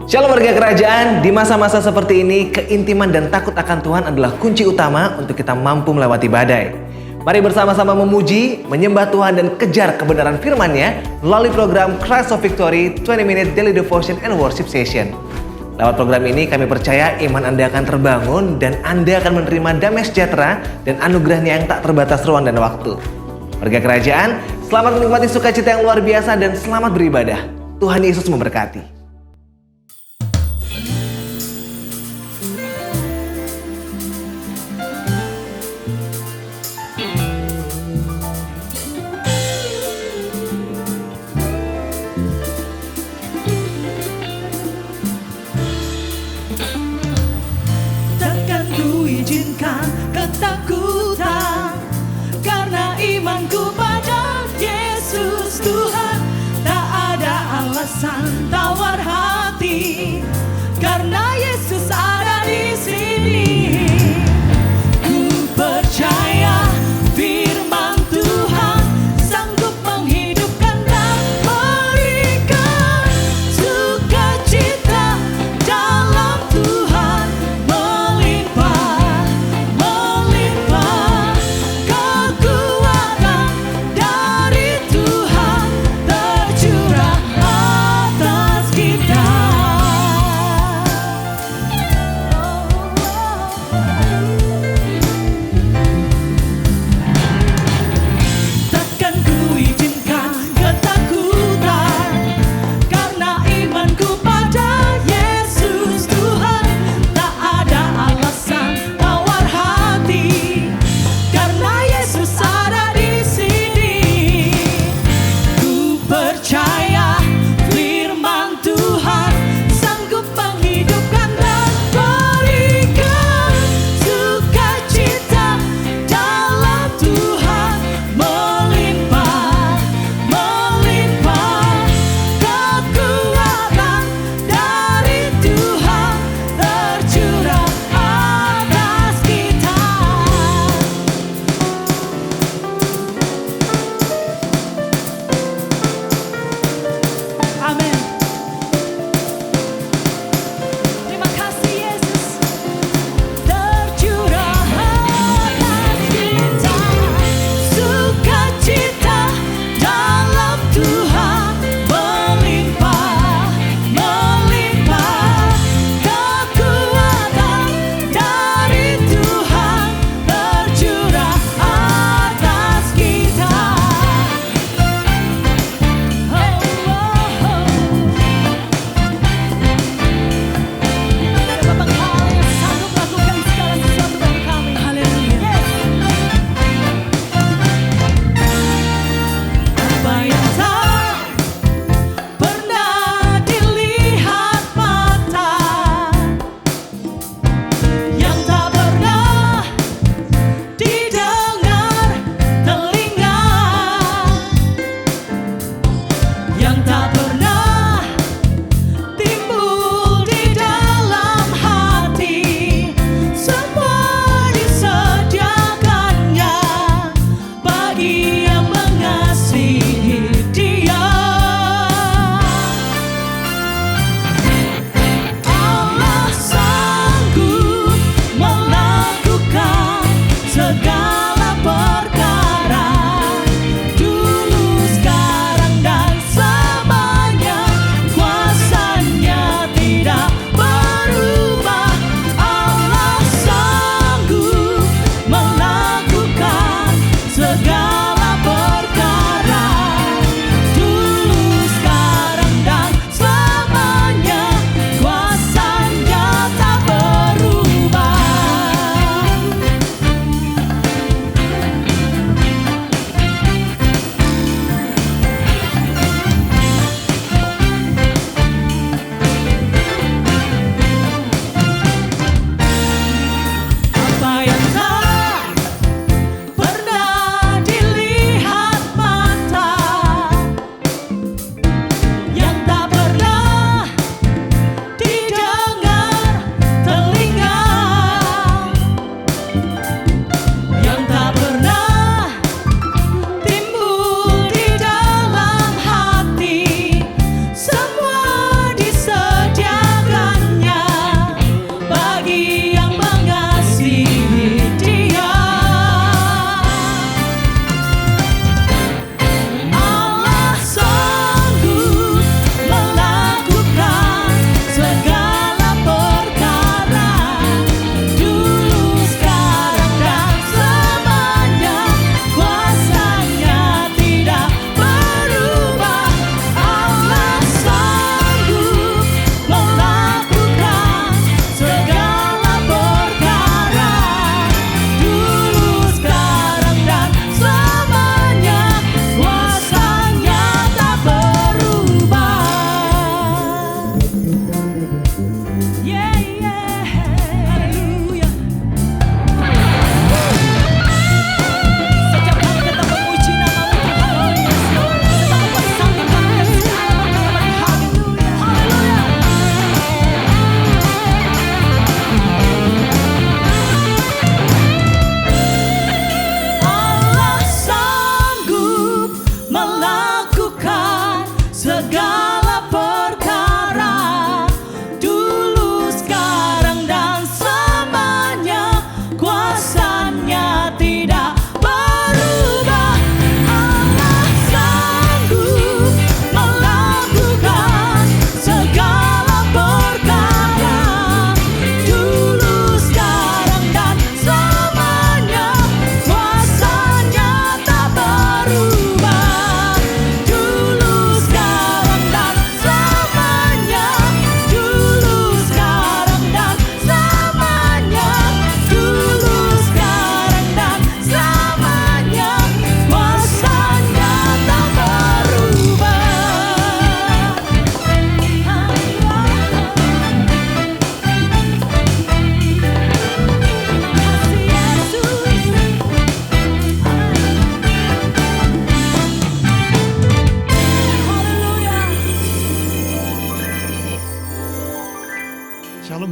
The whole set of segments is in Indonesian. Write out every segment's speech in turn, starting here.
Shalom warga kerajaan, di masa-masa seperti ini, keintiman dan takut akan Tuhan adalah kunci utama untuk kita mampu melewati badai. Mari bersama-sama memuji, menyembah Tuhan dan kejar kebenaran firman-Nya melalui program Christ of Victory 20 Minute Daily Devotion and Worship Session. Lewat program ini kami percaya iman Anda akan terbangun dan Anda akan menerima damai sejahtera dan anugerahnya yang tak terbatas ruang dan waktu. Warga kerajaan, selamat menikmati sukacita yang luar biasa dan selamat beribadah. Tuhan Yesus memberkati. Izinkan ketakutan, karena imanku pada Yesus Tuhan. Tak ada alasan tawar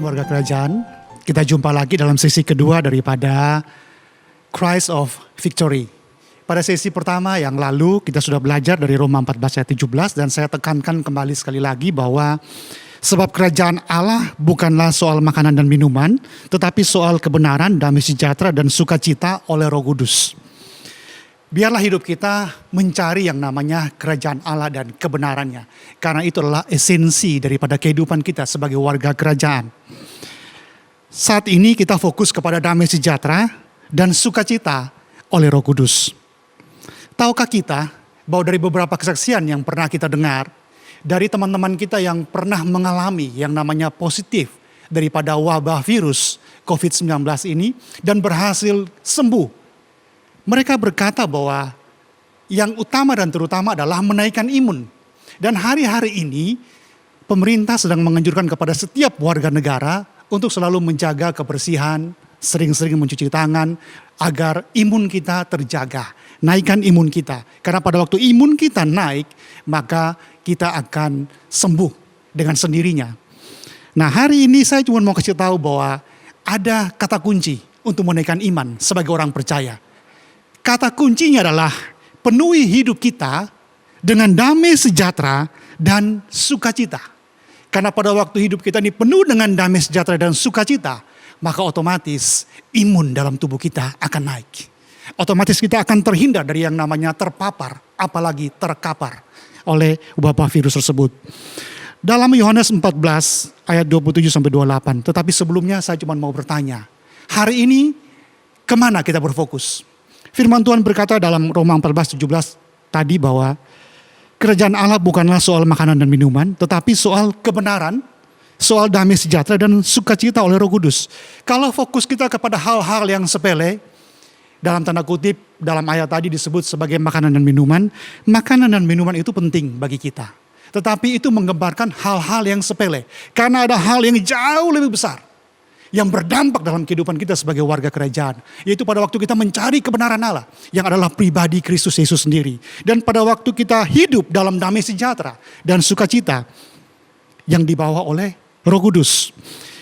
warga kerajaan. Kita jumpa lagi dalam sesi kedua daripada Christ of Victory. Pada sesi pertama yang lalu kita sudah belajar dari Roma 14 ayat 17 dan saya tekankan kembali sekali lagi bahwa sebab kerajaan Allah bukanlah soal makanan dan minuman, tetapi soal kebenaran, damai sejahtera dan sukacita oleh Roh Kudus. Biarlah hidup kita mencari yang namanya kerajaan Allah dan kebenarannya. Karena itu adalah esensi daripada kehidupan kita sebagai warga kerajaan. Saat ini kita fokus kepada damai sejahtera dan sukacita oleh Roh Kudus. Tahukah kita bahwa dari beberapa kesaksian yang pernah kita dengar, dari teman-teman kita yang pernah mengalami yang namanya positif daripada wabah virus COVID-19 ini dan berhasil sembuh. Mereka berkata bahwa yang utama dan terutama adalah menaikkan imun. Dan hari-hari ini pemerintah sedang menganjurkan kepada setiap warga negara untuk selalu menjaga kebersihan, sering-sering mencuci tangan agar imun kita terjaga. Naikkan imun kita. Karena pada waktu imun kita naik, maka kita akan sembuh dengan sendirinya. Nah, hari ini saya cuma mau kasih tahu bahwa ada kata kunci untuk menaikkan iman sebagai orang percaya. Kata kuncinya adalah penuhi hidup kita dengan damai sejahtera dan sukacita. Karena pada waktu hidup kita ini penuh dengan damai sejahtera dan sukacita, maka otomatis imun dalam tubuh kita akan naik. Otomatis kita akan terhindar dari yang namanya terpapar, apalagi terkapar oleh wabah virus tersebut. Dalam Yohanes 14 ayat 27-28, tetapi sebelumnya saya cuma mau bertanya, hari ini kemana kita berfokus? Firman Tuhan berkata dalam Roma 14-17 tadi bahwa kerajaan Allah bukanlah soal makanan dan minuman, tetapi soal kebenaran, soal damai sejahtera dan sukacita oleh Roh Kudus. Kalau fokus kita kepada hal-hal yang sepele, dalam tanda kutip, dalam ayat tadi disebut sebagai makanan dan minuman itu penting bagi kita. Tetapi itu menggambarkan hal-hal yang sepele, karena ada hal yang jauh lebih besar, yang berdampak dalam kehidupan kita sebagai warga kerajaan. Yaitu pada waktu kita mencari kebenaran Allah, yang adalah pribadi Kristus Yesus sendiri. Dan pada waktu kita hidup dalam damai sejahtera dan sukacita yang dibawa oleh Roh Kudus.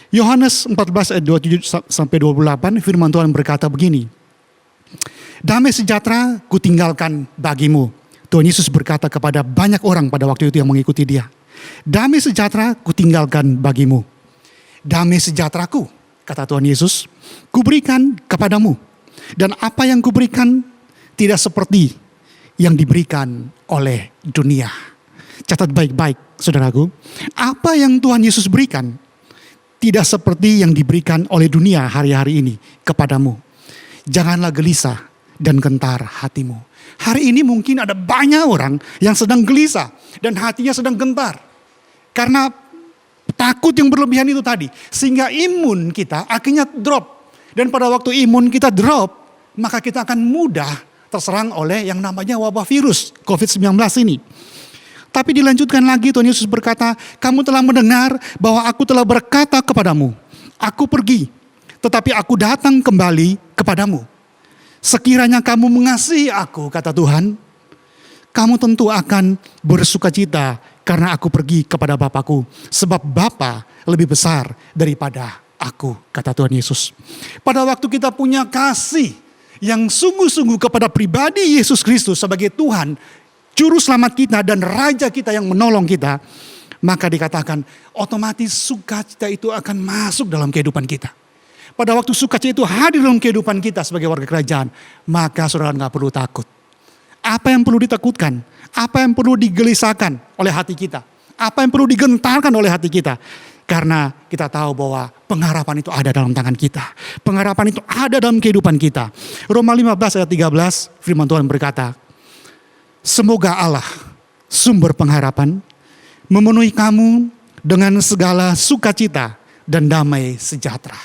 Yohanes 14 ayat 27-28 firman Tuhan berkata begini. Damai sejahtera kutinggalkan bagimu. Tuhan Yesus berkata kepada banyak orang pada waktu itu yang mengikuti dia. Damai sejahtera kutinggalkan bagimu. Damai sejahteraku, kata Tuhan Yesus, kuberikan kepadamu. Dan apa yang kuberikan tidak seperti yang diberikan oleh dunia. Catat baik-baik, saudaraku. Apa yang Tuhan Yesus berikan tidak seperti yang diberikan oleh dunia hari-hari ini kepadamu. Janganlah gelisah dan gentar hatimu. Hari ini mungkin ada banyak orang yang sedang gelisah dan hatinya sedang gentar. Karena takut yang berlebihan itu tadi. Sehingga imun kita akhirnya drop. Dan pada waktu imun kita drop, maka kita akan mudah terserang oleh yang namanya wabah virus COVID-19 ini. Tapi dilanjutkan lagi Tuhan Yesus berkata, kamu telah mendengar bahwa aku telah berkata kepadamu, aku pergi, tetapi aku datang kembali kepadamu. Sekiranya kamu mengasihi aku, kata Tuhan, kamu tentu akan bersukacita karena aku pergi kepada Bapakku. Sebab Bapa lebih besar daripada aku, kata Tuhan Yesus. Pada waktu kita punya kasih yang sungguh-sungguh kepada pribadi Yesus Kristus sebagai Tuhan, Juru Selamat kita dan Raja kita yang menolong kita, maka dikatakan otomatis sukacita itu akan masuk dalam kehidupan kita. Pada waktu sukacita itu hadir dalam kehidupan kita sebagai warga kerajaan, maka saudara gak perlu takut. Apa yang perlu ditakutkan? Apa yang perlu digelisahkan oleh hati kita? Apa yang perlu digentarkan oleh hati kita? Karena kita tahu bahwa pengharapan itu ada dalam tangan kita. Pengharapan itu ada dalam kehidupan kita. Roma 15 ayat 13 firman Tuhan berkata, semoga Allah sumber pengharapan memenuhi kamu dengan segala sukacita dan damai sejahtera.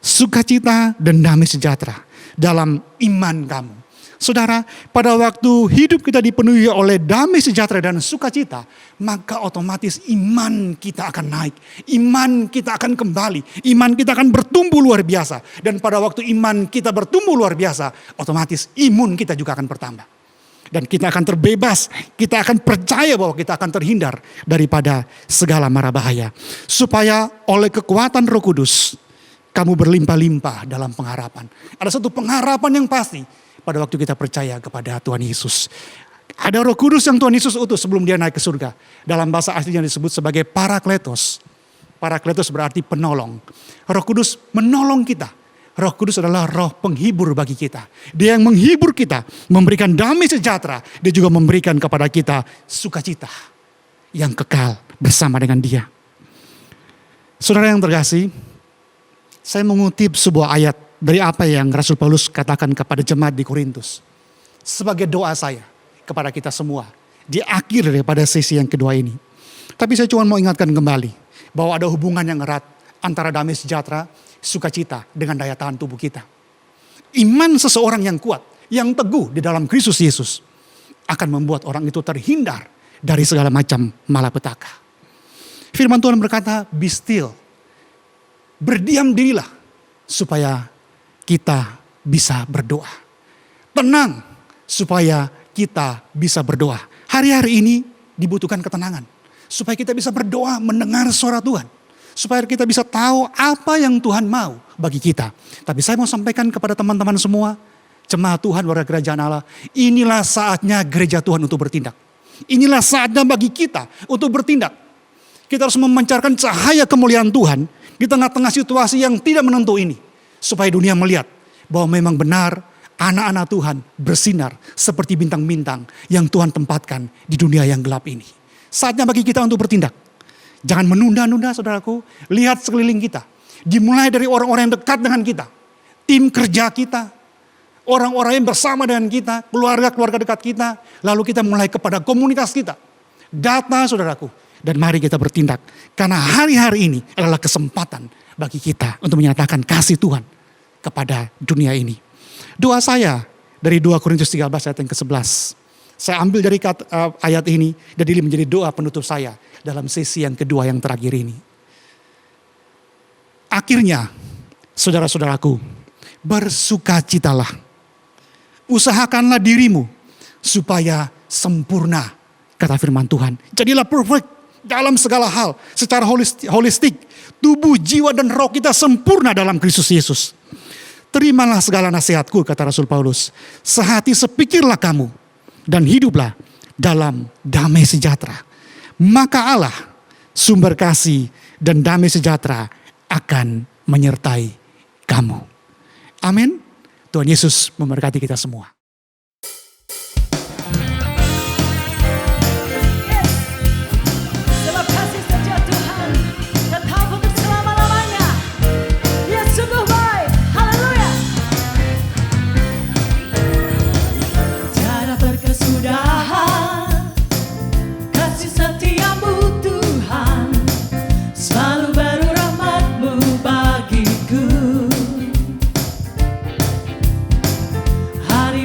Sukacita dan damai sejahtera dalam iman kamu. Saudara, pada waktu hidup kita dipenuhi oleh damai sejahtera dan sukacita, maka otomatis iman kita akan naik. Iman kita akan kembali. Iman kita akan bertumbuh luar biasa. Dan pada waktu iman kita bertumbuh luar biasa, otomatis imun kita juga akan bertambah. Dan kita akan terbebas, kita akan percaya bahwa kita akan terhindar daripada segala mara bahaya. Supaya oleh kekuatan Roh Kudus, kamu berlimpah-limpah dalam pengharapan. Ada satu pengharapan yang pasti pada waktu kita percaya kepada Tuhan Yesus. Ada Roh Kudus yang Tuhan Yesus utus sebelum dia naik ke surga. Dalam bahasa aslinya disebut sebagai Parakletos. Parakletos berarti penolong. Roh Kudus menolong kita. Roh Kudus adalah roh penghibur bagi kita. Dia yang menghibur kita, memberikan damai sejahtera. Dia juga memberikan kepada kita sukacita yang kekal bersama dengan Dia. Saudara yang terkasih, saya mengutip sebuah ayat dari apa yang Rasul Paulus katakan kepada jemaat di Korintus. Sebagai doa saya kepada kita semua di akhir daripada sesi yang kedua ini. Tapi saya cuma mau ingatkan kembali bahwa ada hubungan yang erat antara damai sejahtera, sukacita dengan daya tahan tubuh kita. Iman seseorang yang kuat, yang teguh di dalam Kristus Yesus akan membuat orang itu terhindar dari segala macam malapetaka. Firman Tuhan berkata, be still. Berdiam dirilah supaya kita bisa berdoa. Tenang supaya kita bisa berdoa. Hari-hari ini dibutuhkan ketenangan. Supaya kita bisa berdoa mendengar suara Tuhan. Supaya kita bisa tahu apa yang Tuhan mau bagi kita. Tapi saya mau sampaikan kepada teman-teman semua, jemaat Tuhan warga kerajaan Allah, inilah saatnya gereja Tuhan untuk bertindak. Inilah saatnya bagi kita untuk bertindak. Kita harus memancarkan cahaya kemuliaan Tuhan di tengah-tengah situasi yang tidak menentu ini. Supaya dunia melihat bahwa memang benar anak-anak Tuhan bersinar seperti bintang-bintang yang Tuhan tempatkan di dunia yang gelap ini. Saatnya bagi kita untuk bertindak. Jangan menunda-nunda saudaraku. Lihat sekeliling kita. Dimulai dari orang-orang yang dekat dengan kita. Tim kerja kita. Orang-orang yang bersama dengan kita. Keluarga-keluarga dekat kita. Lalu kita mulai kepada komunitas kita. Data saudaraku. Dan mari kita bertindak. Karena hari-hari ini adalah kesempatan bagi kita untuk menyatakan kasih Tuhan kepada dunia ini. Doa saya dari 2 Korintus 13 ayat yang ke-11. Saya ambil dari ayat ini dan ini menjadi doa penutup saya dalam sesi yang kedua yang terakhir ini. Akhirnya, saudara-saudaraku, bersukacitalah. Usahakanlah dirimu supaya sempurna, kata firman Tuhan. Jadilah perfect dalam segala hal, secara holistik. Tubuh, jiwa, dan roh kita sempurna dalam Kristus Yesus. Terimalah segala nasihatku, kata Rasul Paulus. Sehati sepikirlah kamu. Dan hiduplah dalam damai sejahtera. Maka Allah, sumber kasih dan damai sejahtera akan menyertai kamu. Amin. Tuhan Yesus memberkati kita semua. Sebab kasih setia Tuhan tetap untuk selama-lamanya. Dia sungguh baik. Haleluya. Tiada berkesudahan kasih setiamu Tuhan. Selalu baru rahmat-Mu bagiku. Hari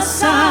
kuasa